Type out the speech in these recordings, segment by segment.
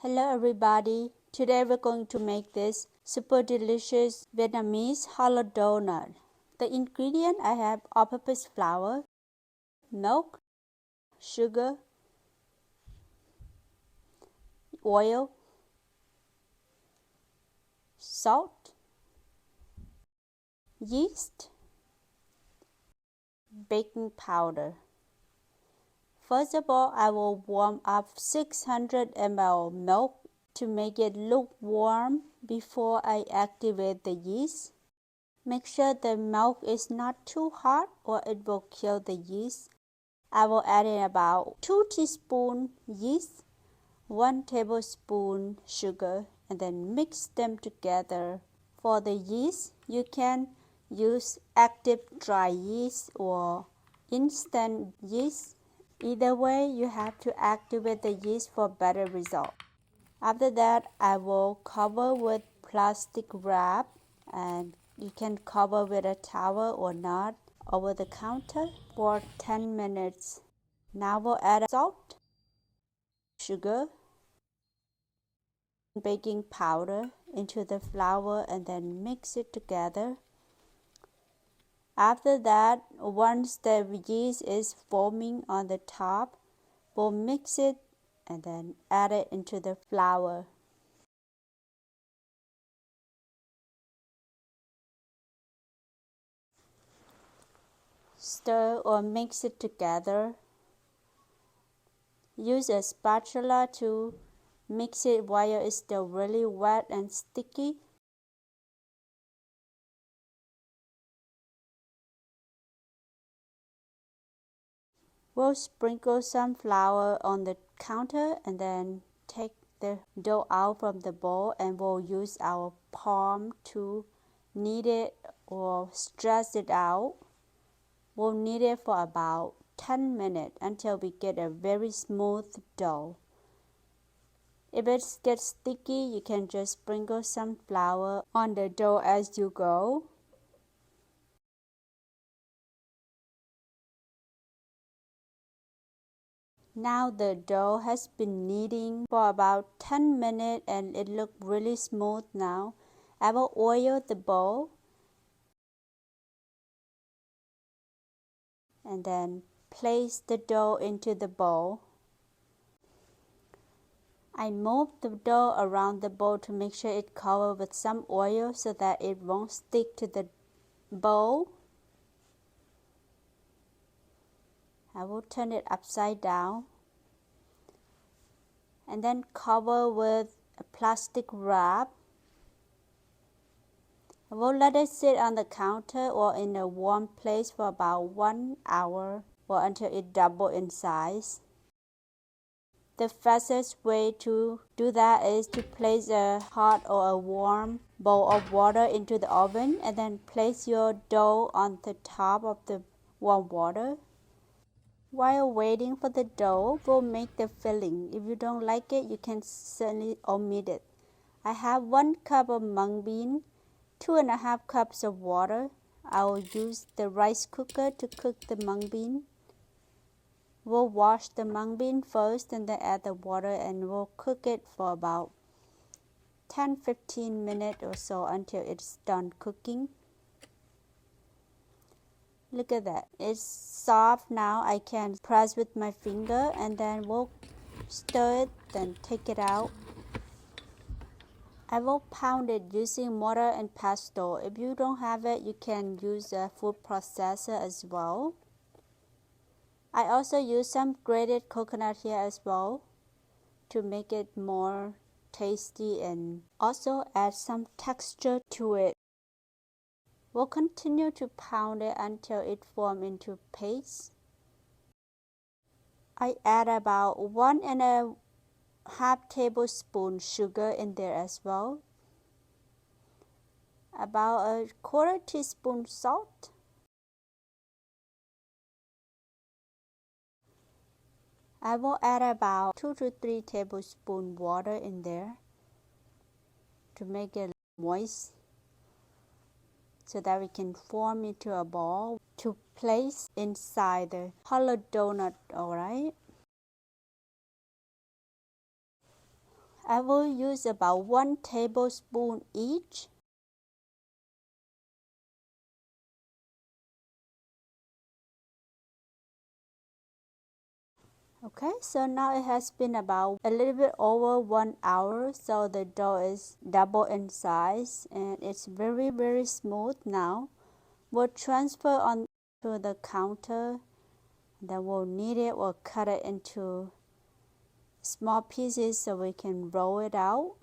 Hello everybody, today we're going to make this super delicious Vietnamese hollow donut. The ingredient I have all-purpose flour, milk, sugar, oil, salt, yeast, baking powder. First of all, I will warm up 600 ml milk to make it lukewarm before I activate the yeast. Make sure the milk is not too hot or it will kill the yeast. I will add in about 2 teaspoons yeast, 1 tablespoon sugar, and then mix them together. For the yeast, you can use active dry yeast or instant yeast. Either way, you have to activate the yeast for better result. After that, I will cover with plastic wrap, and you can cover with a towel or not over the counter for 10 minutes. Now we'll add salt, sugar, baking powder into the flour and then mix it together. After that, once the yeast is forming on the top, we'll mix it and then add it into the flour. Stir or mix it together. Use a spatula to mix it while it's still really wet and sticky. We'll sprinkle some flour on the counter and then take the dough out from the bowl, and we'll use our palm to knead it or stretch it out. We'll knead it for about 10 minutes until we get a very smooth dough. If it gets sticky, you can just sprinkle some flour on the dough as you go. Now the dough has been kneading for about 10 minutes and it looks really smooth now. I will oil the bowl and then place the dough into the bowl. I move the dough around the bowl to make sure it covered with some oil so that it won't stick to the bowl. I will turn it upside down and then cover with a plastic wrap. I will let it sit on the counter or in a warm place for about 1 hour or until it doubles in size. The fastest way to do that is to place a hot or a warm bowl of water into the oven and then place your dough on the top of the warm water. While waiting for the dough, we'll make the filling. If you don't like it, you can certainly omit it. I have 1 cup of mung bean, 2.5 cups of water. I will use the rice cooker to cook the mung bean. We'll wash the mung bean first and then add the water, and we'll cook it for about 10-15 minutes or so until it's done cooking. Look at that. It's soft now. I can press with my finger and then we'll stir it, then take it out. I will pound it using mortar and pestle. If you don't have it, you can use a food processor as well. I also use some grated coconut here as well to make it more tasty and also add some texture to it. We'll continue to pound it until it forms into paste. I add about 1.5 tablespoons sugar in there as well. About a 1/4 teaspoon salt. I will add about 2 to 3 tablespoons water in there to make it moist so that we can form into a ball to place inside the hollow donut, alright? I will use about 1 tablespoon each. Okay, so now it has been about a little bit over 1 hour, so the dough is double in size and it's very smooth now. We'll transfer on to the counter, then we'll knead it or cut it into small pieces so we can roll it out.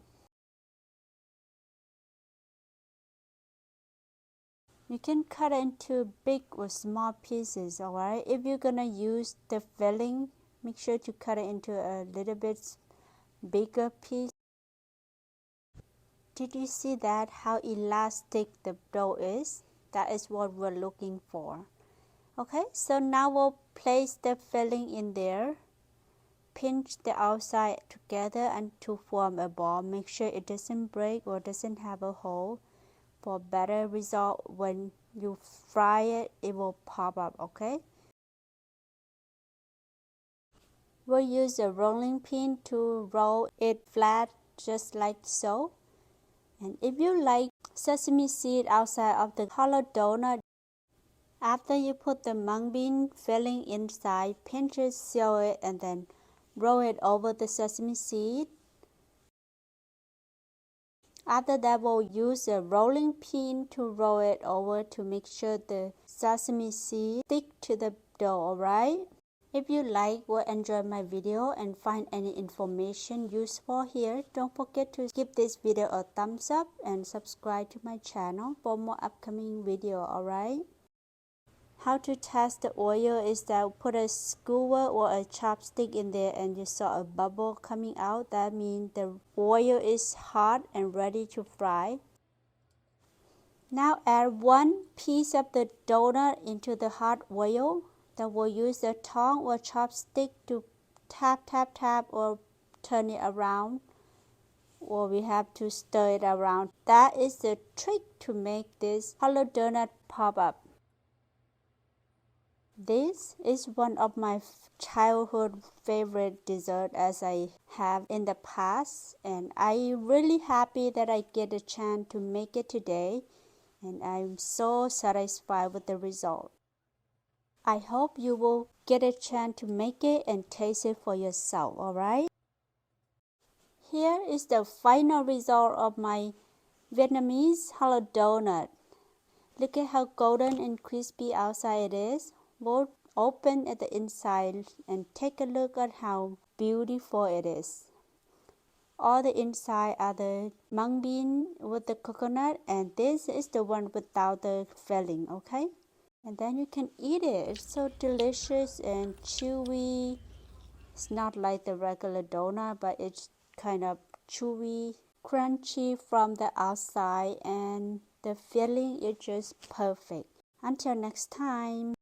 You can cut it into big or small pieces, alright? If you're gonna use the filling, make sure to cut it into a little bit bigger piece. Did you see that? How elastic the dough is? That is what we're looking for. Okay, so now we'll place the filling in there. Pinch the outside together and to form a ball. Make sure it doesn't break or doesn't have a hole. For better result, when you fry it, it will pop up, okay? We'll use a rolling pin to roll it flat just like so. And if you like sesame seed outside of the hollow donut, after you put the mung bean filling inside, pinch it, seal it, and then roll it over the sesame seed. After that, we'll use a rolling pin to roll it over to make sure the sesame seed stick to the dough, alright? If you like or enjoy my video and find any information useful here, don't forget to give this video a thumbs up and subscribe to my channel for more upcoming video, alright? How to test the oil is that put a skewer or a chopstick in there and you saw a bubble coming out. That means the oil is hot and ready to fry. Now add 1 piece of the donut into the hot oil. Then we'll use a tongue or chopstick to tap or turn it around. Or we have to stir it around. That is the trick to make this hollow donut pop up. This is one of my childhood favorite dessert as I have in the past, and I'm really happy that I get a chance to make it today, and I'm so satisfied with the result. I hope you will get a chance to make it and taste it for yourself, alright? Here is the final result of my Vietnamese hollow donut. Look at how golden and crispy outside it is. We'll open at the inside and take a look at how beautiful it is. All the inside are the mung bean with the coconut, and this is the one without the filling, okay? And then you can eat it. It's so delicious and chewy. It's not like the regular donut, but it's kind of chewy, crunchy from the outside, and the filling is just perfect. Until next time.